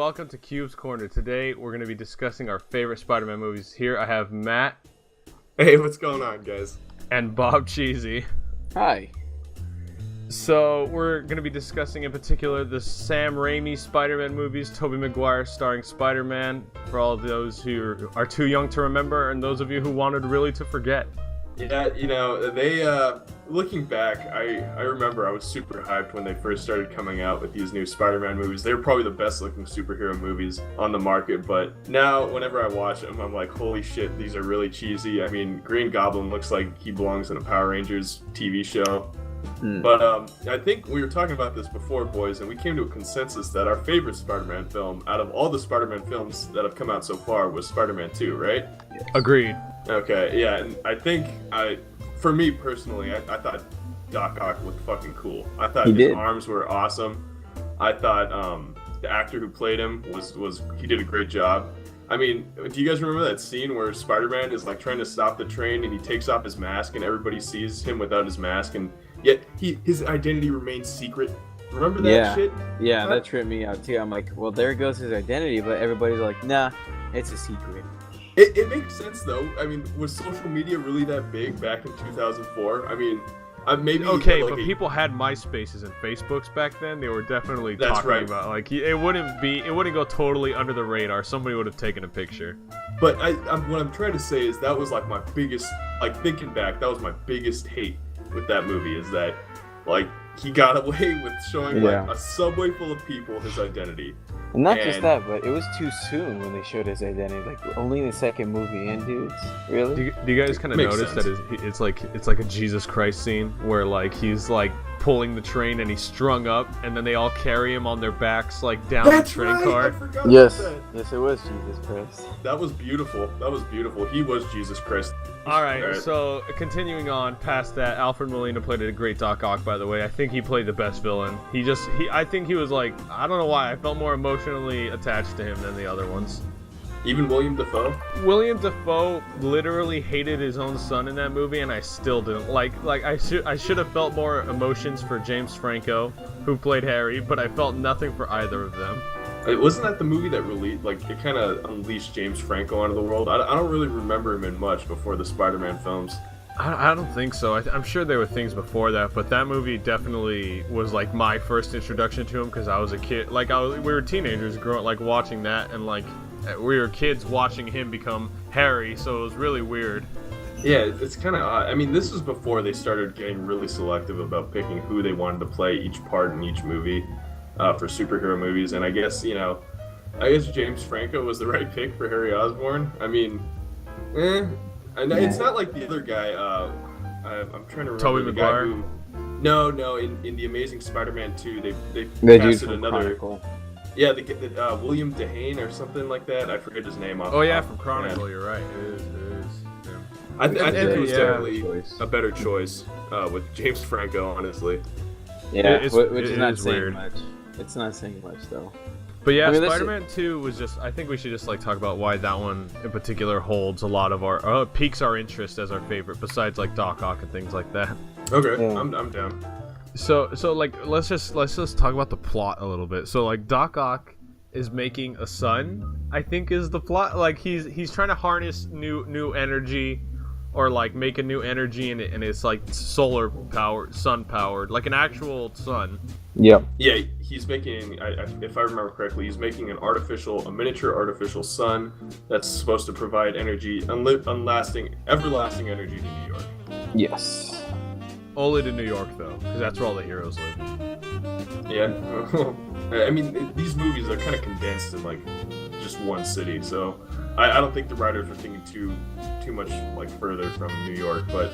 welcome to Qubes Corner. Today we're going to be discussing our favorite Spider-Man movies. Here I have Matt. Hey, what's going on, guys? And Bob Cheesy. Hi. So we're going to be discussing in particular the Sam Raimi Spider-Man movies, Tobey Maguire starring Spider-Man, for all of those who are too young to remember and those of you who wanted really to forget. Yeah, looking back, I remember I was super hyped when they first started coming out with these new Spider-Man movies. They were probably the best looking superhero movies on the market, but now whenever I watch them, I'm like, holy shit, these are really cheesy. I mean, Green Goblin looks like he belongs in a Power Rangers TV show. But I think we were talking about this before, boys, and we came to a consensus that our favorite Spider-Man film out of all the Spider-Man films that have come out so far was Spider-Man 2, right? Yes. Agreed. Okay, yeah, and I think for me personally, I thought Doc Ock looked fucking cool. I thought his arms were awesome. I thought the actor who played him he did a great job. I mean, do you guys remember that scene where Spider-Man is like trying to stop the train and he takes off his mask and everybody sees him without his mask, and yet his identity remains secret? Remember that shit? Yeah, that tripped me out too. I'm like, well, there goes his identity, but everybody's like, nah, it's a secret. It makes sense though. I mean, was social media really that big back in 2004? I mean, maybe okay, but people had MySpaces and Facebooks back then. They were definitely talking about like it wouldn't go totally under the radar. Somebody would have taken a picture. But what I'm trying to say is that was like my biggest, like thinking back, that was my biggest hate with that movie, is that like he got away with showing like a subway full of people his identity. And not just that, but it was too soon when they showed his identity. Like only in the second movie, and dudes, really? Do you guys kind of notice that it's like a Jesus Christ scene where like he's like pulling the train and he's strung up, and then they all carry him on their backs like down the train car. Yes, it was Jesus Christ. That was beautiful. He was Jesus Christ. All right, so continuing on past that, Alfred Molina played a great Doc Ock, by the way. I think he played the best villain. I think he was like, I don't know why, I felt more emotionally attached to him than the other ones. Even William Dafoe? William Dafoe literally hated his own son in that movie, and I still didn't. Like I should have felt more emotions for James Franco, who played Harry, but I felt nothing for either of them. Wasn't that the movie that really, like, it kind of unleashed James Franco onto the world? I don't really remember him in much before the Spider-Man films. I don't think so. I'm sure there were things before that, but that movie definitely was like my first introduction to him because I was a kid. Like we were teenagers growing, like watching that, and like we were kids watching him become Harry. So it was really weird. Yeah, it's kind of odd. I mean, this was before they started getting really selective about picking who they wanted to play each part in each movie for superhero movies, and I guess James Franco was the right pick for Harry Osborn. I mean, And it's not like the other guy. I'm trying to remember Tobey the Maguire? guy who. No. In the Amazing Spider-Man 2, they casted another. Chronicle. Yeah, William Dehane or something like that. I forget his name. From Chronicle. You're right. It is. Yeah. I think it was definitely a better choice with James Franco, honestly. Yeah, which is not saying weird. much. It's not saying much though. But yeah, Spider-Man 2 was just, I think we should just like talk about why that one in particular holds a lot of our, piques our interest as our favorite, besides like Doc Ock and things like that. Okay, yeah. I'm down. So like, let's just talk about the plot a little bit. So like Doc Ock is making a son, I think is the plot. Like he's trying to harness new energy, or like make a new energy, and it's like solar powered, sun powered, like an actual sun. Yep. Yeah, he's making, if I remember correctly, he's making a miniature artificial sun that's supposed to provide energy, everlasting energy to New York. Yes. Only to New York, though, because that's where all the heroes live. Yeah. I mean, these movies are kind of condensed in, like, just one city, so I don't think the writers were thinking too much, like, further from New York, but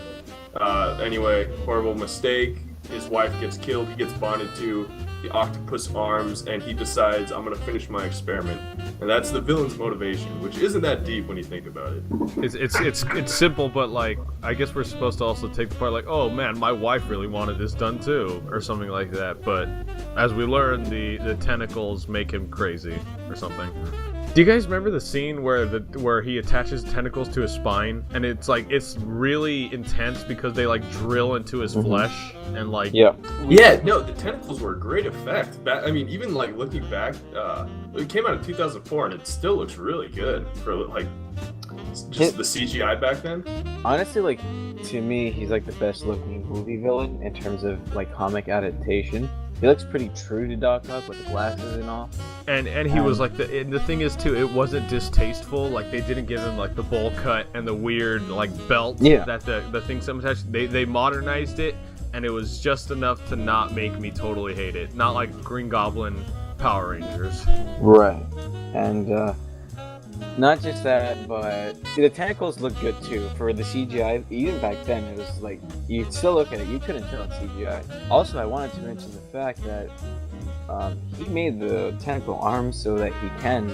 anyway, horrible mistake. His wife gets killed, he gets bonded to the octopus arms, and he decides, I'm gonna finish my experiment. And that's the villain's motivation, which isn't that deep when you think about it. It's simple, but like, I guess we're supposed to also take the part like, oh man, my wife really wanted this done too, or something like that. But as we learn, the tentacles make him crazy, or something. Do you guys remember the scene where he attaches tentacles to his spine, and it's really intense because they like drill into his flesh and like Yeah, no, the tentacles were a great effect. I mean, even like looking back, it came out in 2004 and it still looks really good for like just the CGI back then. Honestly, like to me, he's like the best looking movie villain in terms of like comic adaptation. He looks pretty true to Doc Ock with the glasses and all. And he was like the thing is too, it wasn't distasteful. Like they didn't give him like the bowl cut and the weird like belt that the thing sometimes they modernized it, and it was just enough to not make me totally hate it. Not like Green Goblin, Power Rangers. Right. And not just that, but see, the tentacles look good too for the CGI. Even back then, it was like you'd still look at it, you couldn't tell it's CGI. Also, I wanted to mention the fact that he made the tentacle arms so that he can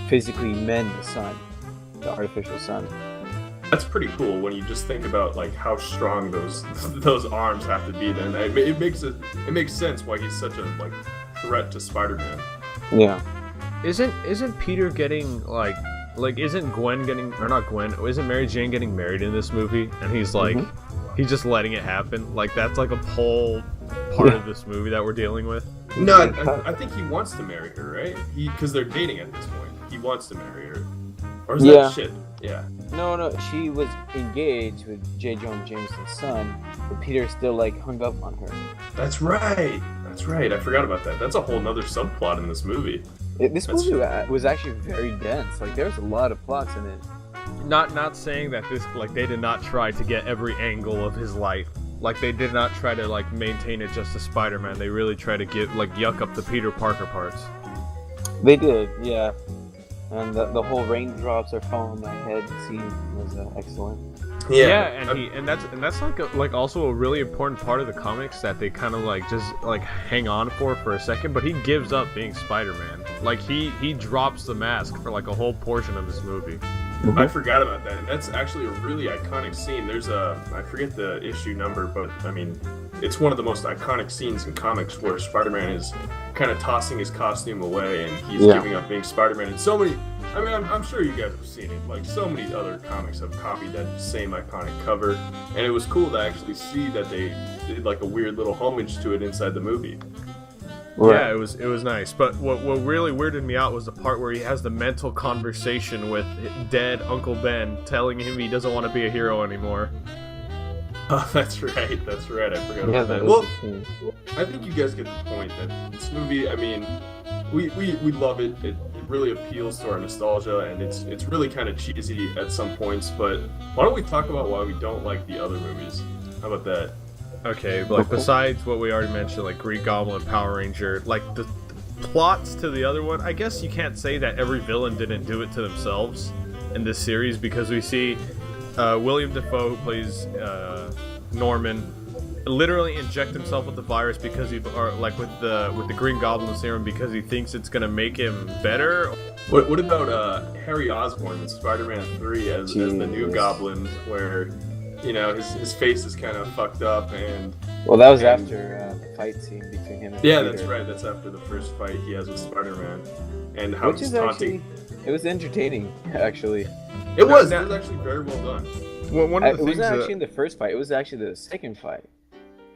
physically mend the sun, the artificial sun. That's pretty cool when you just think about like how strong those arms have to be. Then it makes sense why he's such a like threat to Spider-Man. Yeah. Isn't Peter getting like isn't Gwen getting, or not Gwen, isn't Mary Jane getting married in this movie, and he's like he's just letting it happen? Like that's like a whole part of this movie that we're dealing with. No, I think he wants to marry her, right? Because they're dating at this point. He wants to marry her. Or is that shit? Yeah. No, she was engaged with J. Jonah Jameson's son, but Peter still like hung up on her. That's right. I forgot about that. That's a whole nother subplot in this movie. This movie was actually very dense. Like there's a lot of plots in it. Not saying that this like they did not try to get every angle of his life. Like they did not try to like maintain it just to Spider-Man. They really try to get like yuck up the Peter Parker parts. They did, yeah. And the whole raindrops are falling on my head scene was excellent. Yeah, and that's like also a really important part of the comics that they kind of like just like hang on for a second. But he gives up being Spider-Man. Like he drops the mask for like a whole portion of this movie. I forgot about that. And that's actually a really iconic scene. There's I forget the issue number, but I mean, it's one of the most iconic scenes in comics where Spider-Man is kind of tossing his costume away and he's giving up being Spider-Man. And so many, I mean, I'm sure you guys have seen it. Like so many other comics have copied that same iconic cover, and it was cool to actually see that they did like a weird little homage to it inside the movie. Right. Yeah, it was nice. But what really weirded me out was the part where he has the mental conversation with dead Uncle Ben, telling him he doesn't want to be a hero anymore. Oh, that's right. I forgot about that. Well, I think you guys get the point that this movie, I mean, we love it. It really appeals to our nostalgia, and it's really kind of cheesy at some points. But why don't we talk about why we don't like the other movies? How about that? Okay, like besides what we already mentioned, like Green Goblin, Power Ranger, like the plots to the other one, I guess you can't say that every villain didn't do it to themselves in this series, because we see William Dafoe, who plays Norman, literally inject himself with the virus because or like with the Green Goblin serum because he thinks it's gonna make him better. What about Harry Osborn in Spider-Man 3 as the new Goblin, where you know his face is kind of fucked up and. Well, that was after the fight scene between him and Peter. That's right. That's after the first fight he has with Spider-Man, and how he's taunting. It was entertaining, actually. It was actually very well done. Well, one of the things wasn't actually in the first fight. It was actually the second fight.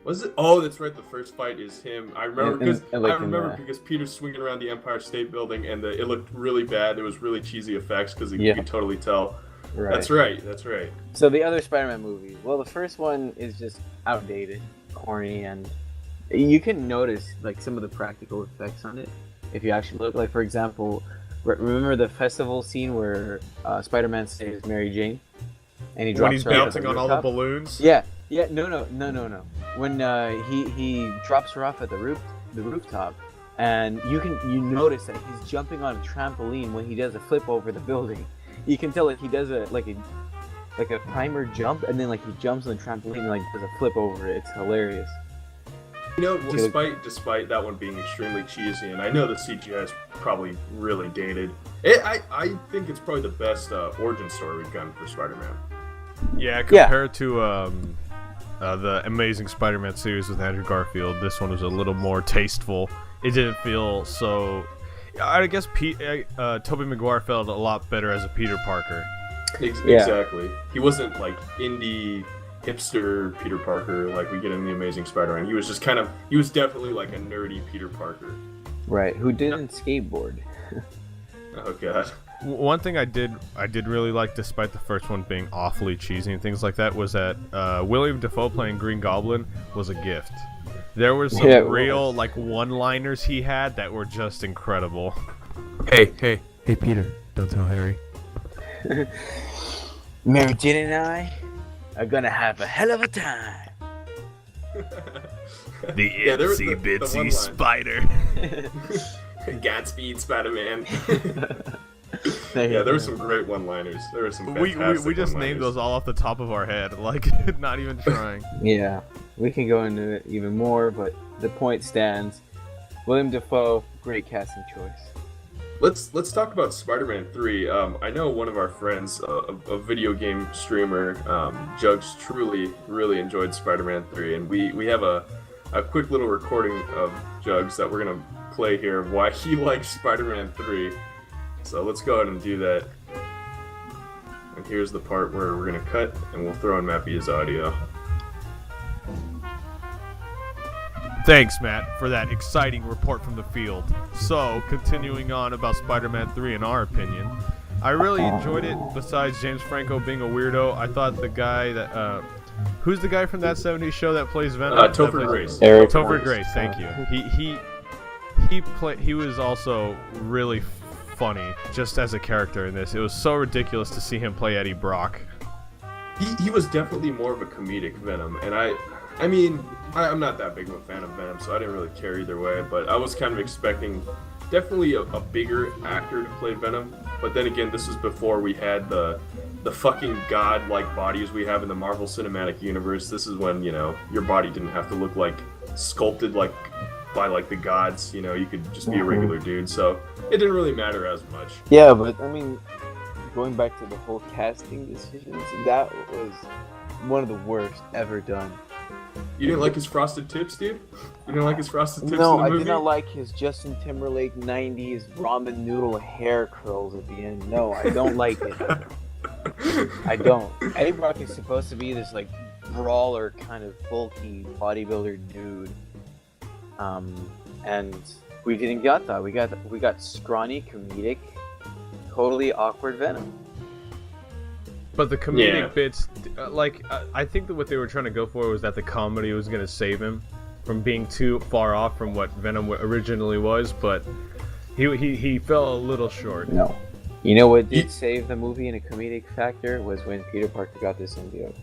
Was it? Oh, that's right. The first fight is him. I remember because Peter's swinging around the Empire State Building, and it looked really bad. There was really cheesy effects because you could totally tell. Right. That's right. So the other Spider-Man movie. Well, the first one is just outdated, corny, and you can notice like some of the practical effects on it if you actually look. Like for example, remember the festival scene where Spider-Man saves Mary Jane, and when he's bouncing on all the balloons. Yeah. No. When he drops her off at the rooftop, and you notice that he's jumping on a trampoline when he does a flip over the building. You can tell like he does a timer jump, and then like he jumps on the trampoline and like does a flip over it. It's hilarious. You know, despite that one being extremely cheesy, and I know the CGI is probably really dated, I think it's probably the best origin story we've gotten for Spider-Man. Yeah, compared to the Amazing Spider-Man series with Andrew Garfield, this one was a little more tasteful. It didn't feel so. I guess Tobey Maguire felt a lot better as a Peter Parker. Exactly. He wasn't like indie hipster Peter Parker like we get in the Amazing Spider-Man. He was just he was definitely like a nerdy Peter Parker. Right, who didn't skateboard. Oh god. One thing I did really like, despite the first one being awfully cheesy and things like that, was that William Dafoe playing Green Goblin was a gift. There were some real like one-liners he had that were just incredible. Hey, Peter, don't tell Harry. Mary Jane and I are gonna have a hell of a time. The itsy bitsy spider. Godspeed, Spider-Man. Yeah, there were some great one-liners. There were some we fantastic just one-liners. named those all off the top of our head, like not even trying. Yeah, we can go into it even more, but the point stands. William Dafoe, great casting choice. Let's talk about Spider-Man 3. I know one of our friends, a video game streamer, Jugs, truly really enjoyed Spider-Man 3, and we have a quick little recording of Jugs that we're gonna play here of why he likes Spider-Man 3. So let's go ahead and do that. And here's the part where we're gonna cut, and we'll throw in Mappy's audio. Thanks, Matt, for that exciting report from the field. So, continuing on about Spider-Man 3 in our opinion, I really enjoyed it. Besides James Franco being a weirdo, I thought the guy that who's the guy from that 70s show that plays Venom? Topher Grace. Eric Topher Grace, thank you. He was also really funny just as a character in this. It was so ridiculous to see him play Eddie Brock. He was definitely more of a comedic Venom, and I mean, I'm not that big of a fan of Venom, so I didn't really care either way, but I was kind of expecting definitely a bigger actor to play Venom, but then again, this was before we had the fucking god-like bodies we have in the Marvel Cinematic Universe. This is when, you know, your body didn't have to look like sculpted like by like the gods, you know, you could just be a regular dude, so it didn't really matter as much. Yeah, but I mean, going back to the whole casting decisions, that was one of the worst ever done. You didn't like his frosted tips, dude? You didn't like his frosted tips No, in the I movie? did not like his Justin Timberlake 90s ramen noodle hair curls at the end. No, I don't like it. I don't. Eddie Brock is supposed to be this like brawler kind of bulky bodybuilder dude. And we didn't get that. We got scrawny, comedic, totally awkward Venom. But the comedic bits, I think that what they were trying to go for was that the comedy was going to save him from being too far off from what Venom originally was, but he fell a little short. No. You know what did save the movie in a comedic factor was when Peter Parker got the symbiote.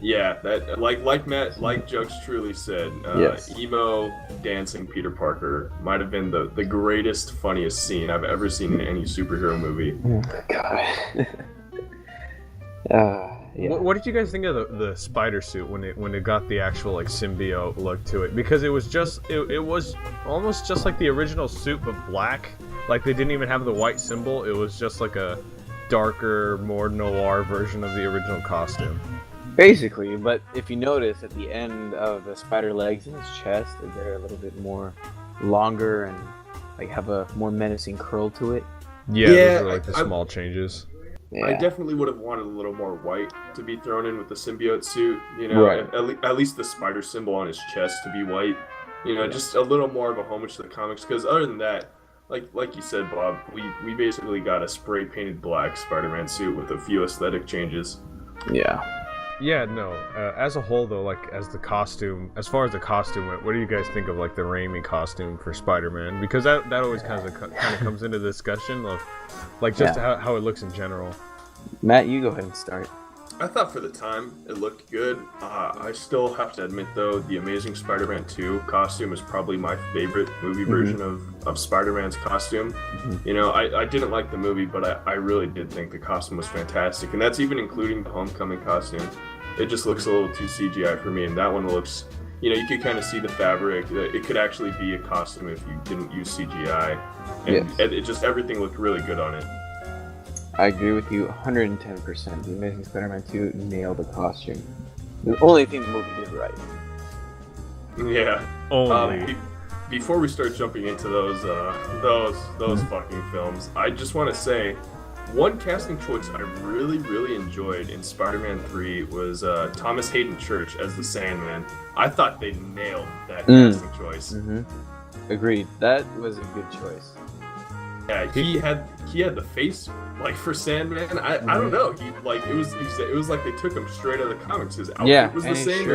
Yeah, that like Jugs truly said, Yes. emo dancing Peter Parker might have been the greatest, funniest scene I've ever seen in any superhero movie. Oh my god. Yeah. What did you guys think of the spider suit when it got the actual like symbiote look to it? Because it was it was almost just like the original suit but black. Like they didn't even have the white symbol. It was just like a darker, more noir version of the original costume. Basically, but if you notice at the end of the spider legs in his chest, they're a little bit more longer and like have a more menacing curl to it. Yeah, those are like the small changes. Yeah. I definitely would have wanted a little more white to be thrown in with the symbiote suit, you know, Right. at least the spider symbol on his chest to be white, you know, just a little more of a homage to the comics, because other than that, like you said, Bob, we basically got a spray painted black Spider-Man suit with a few aesthetic changes. Yeah. Yeah, no. As a whole, though, like as far as the costume went, what do you guys think of like the Raimi costume for Spider-Man? Because that always kind of comes into discussion of like just how it looks in general. Matt, you go ahead and start. I thought for the time it looked good. I still have to admit though, the Amazing Spider-Man 2 costume is probably my favorite movie version of Spider-Man's costume. You know, I didn't like the movie, but I really did think the costume was fantastic, and that's even including the Homecoming costume. It just looks a little too CGI for me, and that one looks, you know, you could kind of see the fabric. It could actually be a costume if you didn't use CGI, and it just everything looked really good on it. I agree with you 110%. The Amazing Spider-Man 2 nailed the costume. The only thing the movie did right. Yeah. Only. before we start jumping into those fucking films, I just want to say, one casting choice I really enjoyed in Spider-Man 3 was Thomas Hayden Church as the Sandman. I thought they nailed that casting choice. Agreed. That was a good choice. Yeah, he had the face like for Sandman. I don't know. It was like they took him straight out of the comics. His outfit was the same.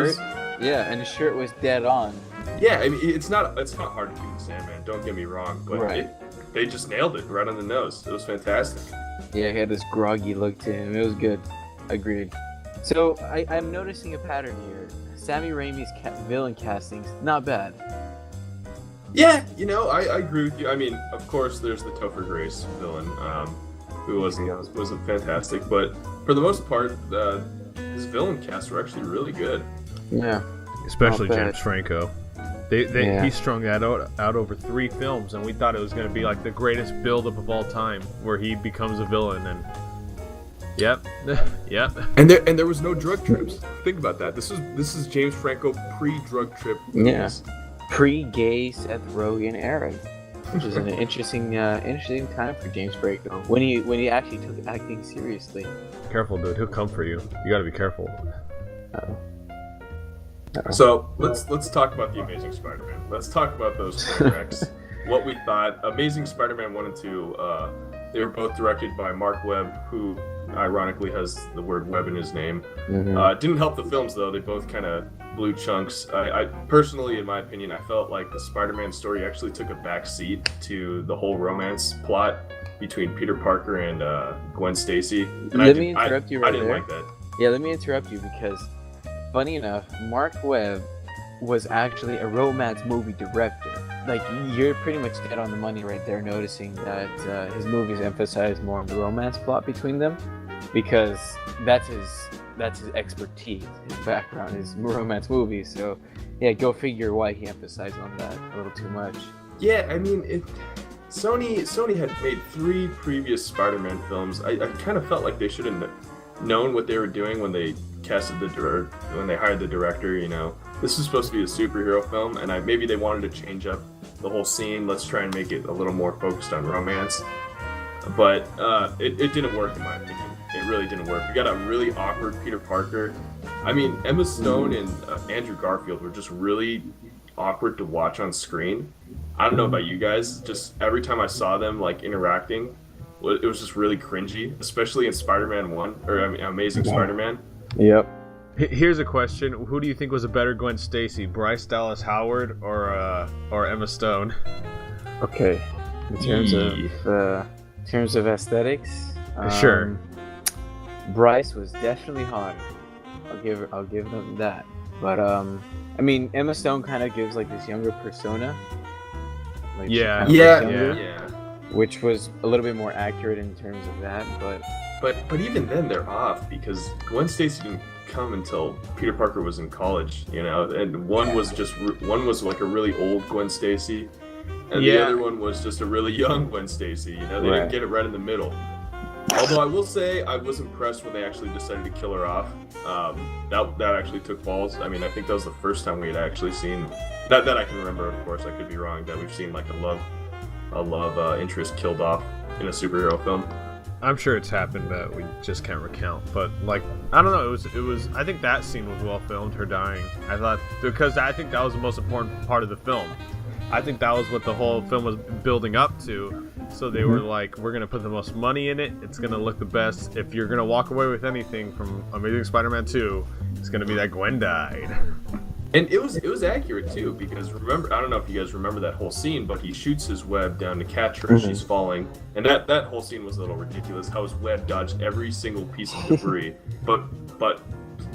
And his shirt was dead on. Yeah, I mean it's not hard to do the Sandman. Don't get me wrong, but they just nailed it right on the nose. It was fantastic. Yeah, he had this groggy look to him. It was good. Agreed. So I'm noticing a pattern here. Sammy Raimi's villain castings, not bad. Yeah, I agree with you. I mean, of course, there's the Topher Grace villain, who wasn't fantastic, but for the most part, his villain casts were actually really good. Yeah, especially James Franco. He strung that out over 3 films, and we thought it was going to be like the greatest build-up of all time, where he becomes a villain. And yep. And there was no drug trips. Think about that. This is James Franco pre-drug trip movies. Yeah. Pre-gay Seth Rogen era, which is an interesting time for James Franco when he actually took acting seriously. Careful, dude. He'll come for you. You got to be careful. So let's talk about the Amazing Spider-Man. Let's talk about those train wrecks. What we thought. Amazing Spider-Man 1 and 2. They were both directed by Mark Webb, who ironically has the word Webb in his name. Didn't help the films though. They both kind of blew chunks. I personally, in my opinion, I felt like the Spider-Man story actually took a back seat to the whole romance plot between Peter Parker and Gwen Stacy. And Let me interrupt you right there. I didn't like that. Yeah, let me interrupt you because, funny enough, Mark Webb was actually a romance movie director. Like, you're pretty much dead on the money right there, noticing that his movies emphasize more of the romance plot between them, because that's his expertise. His background is romance movies. So, yeah, go figure why he emphasized on that a little too much. Yeah, I mean, Sony had made 3 previous Spider-Man films. I kind of felt like they should have known what they were doing when they when they hired the director. This is supposed to be a superhero film, and maybe they wanted to change up the whole scene. Let's try and make it a little more focused on romance. But it didn't work, in my opinion. It really didn't work. We got a really awkward Peter Parker. I mean, Emma Stone and Andrew Garfield were just really awkward to watch on screen. I don't know about you guys. Just every time I saw them like interacting, it was just really cringy, especially in Spider-Man 1, or Amazing Spider-Man. Yep. Here's a question: who do you think was a better Gwen Stacy, Bryce Dallas Howard or Emma Stone? Okay, in terms of aesthetics, sure. Bryce was definitely hotter. I'll give them that. But I mean, Emma Stone kind of gives like this younger persona. Like, yeah. Which was a little bit more accurate in terms of that, but even then they're off, because Gwen Stacy didn't come until Peter Parker was in college, and one was like a really old Gwen Stacy, and the other one was just a really young Gwen Stacy. They didn't get it right in the middle. Although I will say I was impressed when they actually decided to kill her off. That actually took balls. I mean, I think that was the first time we had actually seen that I can remember. Of course, I could be wrong. That we've seen like a love interest killed off in a superhero film. I'm sure it's happened, but we just can't recount. But like, I don't know. It was. I think that scene was well filmed. Her dying. I thought, because I think that was the most important part of the film. I think that was what the whole film was building up to. So they were like, we're gonna put the most money in it. It's gonna look the best. If you're gonna walk away with anything from Amazing Spider-Man 2, it's gonna be that Gwen died. And it was accurate too, because remember, I don't know if you guys remember that whole scene, but he shoots his web down to catch her as she's falling, and that whole scene was a little ridiculous. How his web dodged every single piece of debris, but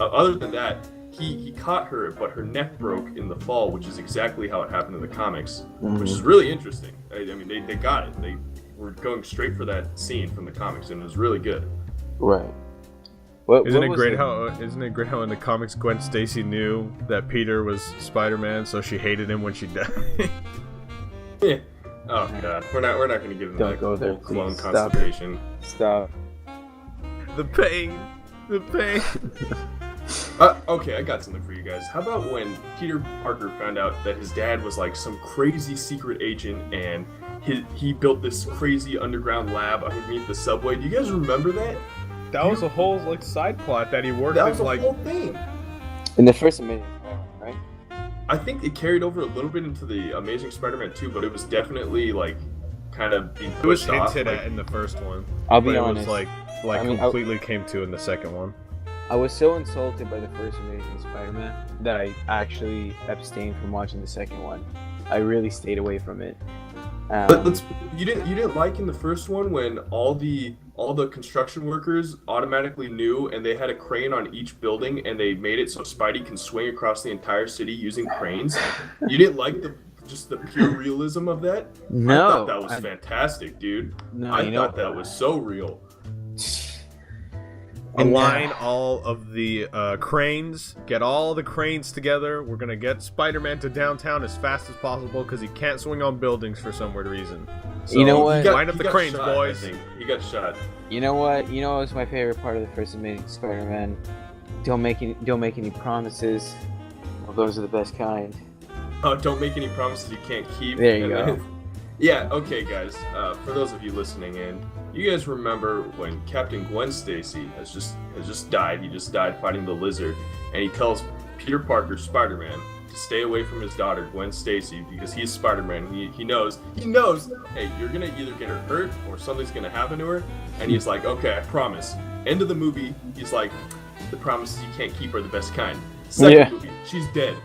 other than that, he caught her, but her neck broke in the fall, which is exactly how it happened in the comics, which is really interesting. I mean, they got it. They were going straight for that scene from the comics, and it was really good. Right. Isn't it great how in the comics Gwen Stacy knew that Peter was Spider-Man, so she hated him when she died? Yeah. Oh god, we're not going to give him Don't that go there, clone please. constipation. Stop. The pain. Okay, I got something for you guys. How about when Peter Parker found out that his dad was like some crazy secret agent and he built this crazy underground lab underneath the subway? Do you guys remember that? That was a whole like side plot that he worked That in was the like. whole thing. In the first Amazing Spider-Man, right? I think it carried over a little bit into the Amazing Spider-Man 2, but it was definitely like kind of being It was pushed off. hinted Like, at in the first one. I'll be but honest. It was like I mean, completely came to in the second one. I was so insulted by the first Amazing Spider-Man that I actually abstained from watching the second one. I really stayed away from it. but you didn't like in the first one when all the construction workers automatically knew and they had a crane on each building and they made it so Spidey can swing across the entire city using cranes. You didn't like just the pure realism of that? No, I thought that was fantastic, dude. No, I thought that was so real. Align all of the cranes, get all the cranes together. We're gonna get Spider-Man to downtown as fast as possible because he can't swing on buildings for some weird reason. So You know what? Line up He the got cranes, shot, boys. I think. He got shot. You know what? You know what was my favorite part of the first Amazing Spider-Man? Don't make any promises. Well, those are the best kind. Oh, don't make any promises you can't keep. There you And go. then- yeah, okay, guys. For those of you listening in, you guys remember when Captain Gwen Stacy has just died. He just died fighting the Lizard, and he tells Peter Parker, Spider-Man, to stay away from his daughter Gwen Stacy because he's Spider-Man. He knows. Hey, you're gonna either get her hurt or something's gonna happen to her. And he's like, okay, I promise. End of the movie. He's like, the promises you can't keep are the best kind. Second movie, she's dead.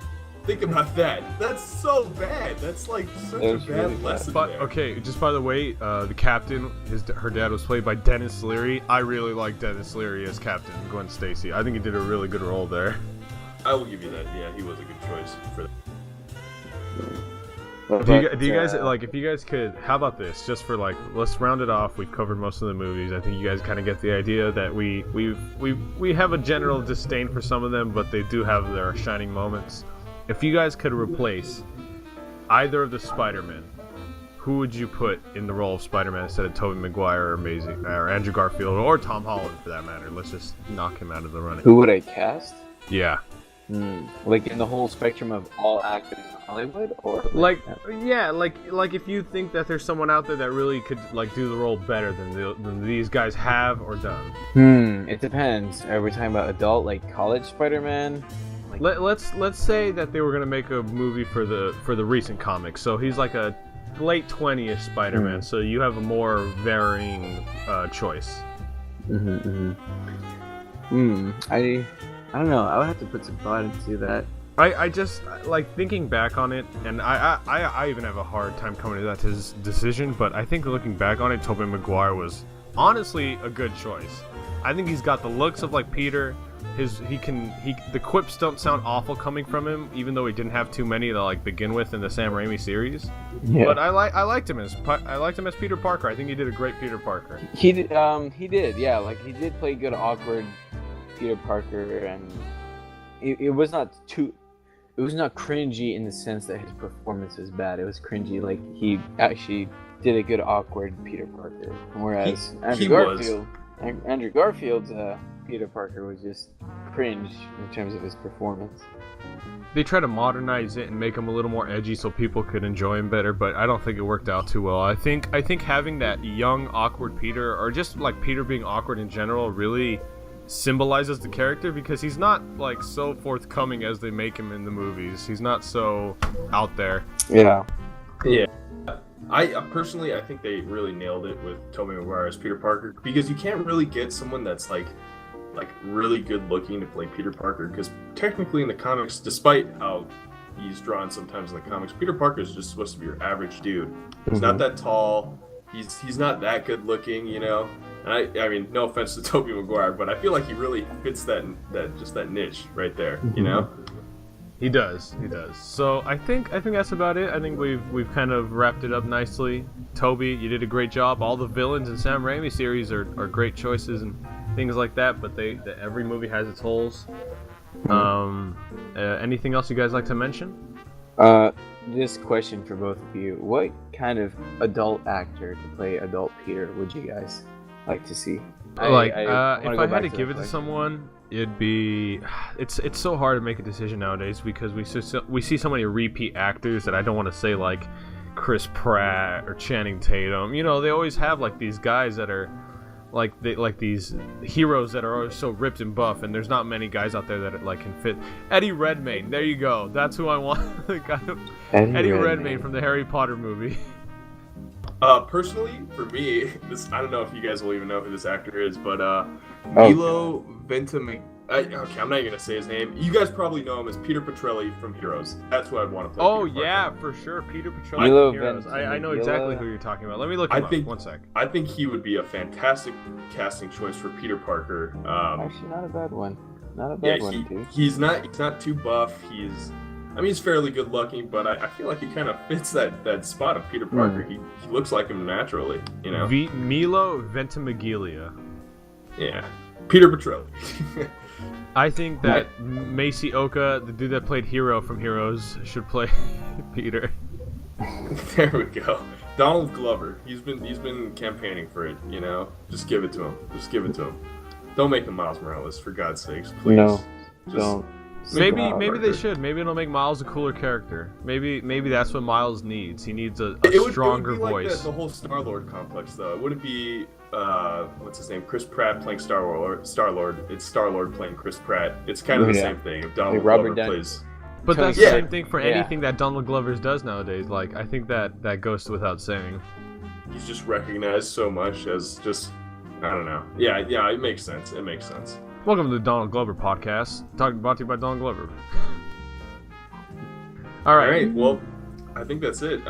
Think about that. That's so bad. That's like such a That's bad really bad. lesson. But there. okay, just by the way, the captain, her dad was played by Dennis Leary. I really like Dennis Leary as Captain Gwen Stacy. I think he did a really good role there. I will give you that. Yeah, he was a good choice for that. Do you guys like? If you guys could, how about this? Just for like, let's round it off. We've covered most of the movies. I think you guys kind of get the idea that we have a general disdain for some of them, but they do have their shining moments. If you guys could replace either of the Spider-Men, who would you put in the role of Spider-Man instead of Tobey Maguire or Andrew Garfield or Tom Holland for that matter? Let's just knock him out of the running. Who would I cast? Yeah. Like in the whole spectrum of all actors in Hollywood, or Like if you think that there's someone out there that really could like do the role better than these guys have or done. It depends. Are we talking about adult, like college Spider-Man? Let's say that they were gonna make a movie for the recent comics. So he's like a late 20ish Spider-Man. So you have a more varying choice. I don't know. I would have to put some thought into that. I just like thinking back on it, and I even have a hard time coming to that decision. But I think looking back on it, Tobey Maguire was honestly a good choice. I think he's got the looks of like Peter. The quips don't sound awful coming from him, even though he didn't have too many to like begin with in the Sam Raimi series. Yeah. But I liked him as Peter Parker. I think he did a great Peter Parker. He did. He did. Yeah. Like he did play good, awkward Peter Parker, and it was not cringy in the sense that his performance was bad. It was cringy, like he actually did a good, awkward Peter Parker. Whereas Andrew Garfield's Peter Parker was just cringe in terms of his performance. They try to modernize it and make him a little more edgy so people could enjoy him better, but I don't think it worked out too well. I think having that young, awkward Peter, or just like Peter being awkward in general, really symbolizes the character because he's not like so forthcoming as they make him in the movies. He's not so out there. Yeah. I personally, I think they really nailed it with Tobey Maguire as Peter Parker because you can't really get someone that's like really good looking to play Peter Parker because technically in the comics, despite how he's drawn sometimes in the comics, Peter Parker is just supposed to be your average dude. He's not that tall. He's not that good looking, you know. And I mean, no offense to Tobey Maguire, but I feel like he really fits that niche right there, you know. He does. So I think that's about it. I think we've kind of wrapped it up nicely. Toby, you did a great job. All the villains in Sam Raimi series are great choices and things like that. But every movie has its holes. Anything else you guys like to mention? This question for both of you: what kind of adult actor to play adult Peter would you guys like to see? If I had to give it to someone, it'd be it's so hard to make a decision nowadays because we see so many repeat actors that I don't want to say like Chris Pratt or Channing Tatum. You know, they always have like these guys that are like these heroes that are always so ripped and buff, and there's not many guys out there that like can fit. Eddie Redmayne, there you go. That's who I want. Eddie Redmayne from the Harry Potter movie. Personally, for me, I don't know if you guys will even know who this actor is, but Milo Ventimiglia. Okay, I'm not even gonna say his name. You guys probably know him as Peter Petrelli from Heroes. That's who I'd want to play. Oh Peter yeah, Parker. for sure, Peter Petrelli Milo from Heroes. I know exactly who you're talking about. Let me look him up. One sec. I think he would be a fantastic casting choice for Peter Parker. Actually, not a bad one. Not a bad one, dude. He's not too buff. He's fairly good looking, but I feel like he kind of fits that spot of Peter Parker. He looks like him naturally, you know. Milo Ventimiglia. Yeah, Peter Petrelli. I think that Macy Oka, the dude that played Hero from Heroes, should play Peter. There we go. Donald Glover. He's been campaigning for it, you know. Just give it to him. Just give it to him. Don't make him Miles Morales, for God's sakes, please. No, don't. Maybe they should. Maybe it'll make Miles a cooler character. Maybe that's what Miles needs. He needs a stronger it would be voice. Like the whole Star-Lord complex, though. It wouldn't be what's his name? Chris Pratt playing Star-Lord. It's Star-Lord playing Chris Pratt. It's kind of the same thing. If Donald Glover plays. But that's the same thing for anything that Donald Glover does nowadays. Like, I think that goes without saying. He's just recognized so much as just, I don't know. Yeah, it makes sense. It makes sense. Welcome to the Donald Glover podcast, brought to you by Donald Glover. All right. Well, I think that's it.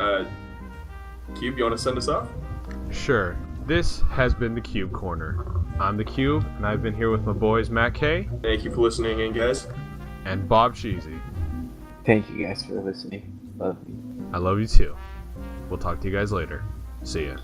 Cube, you want to send us off? Sure. This has been the Cube Corner. I'm the Cube, and I've been here with my boys MATTK. Thank you for listening in, guys. And Bob Cheesy. Thank you guys for listening. Love you. I love you too. We'll talk to you guys later. See ya.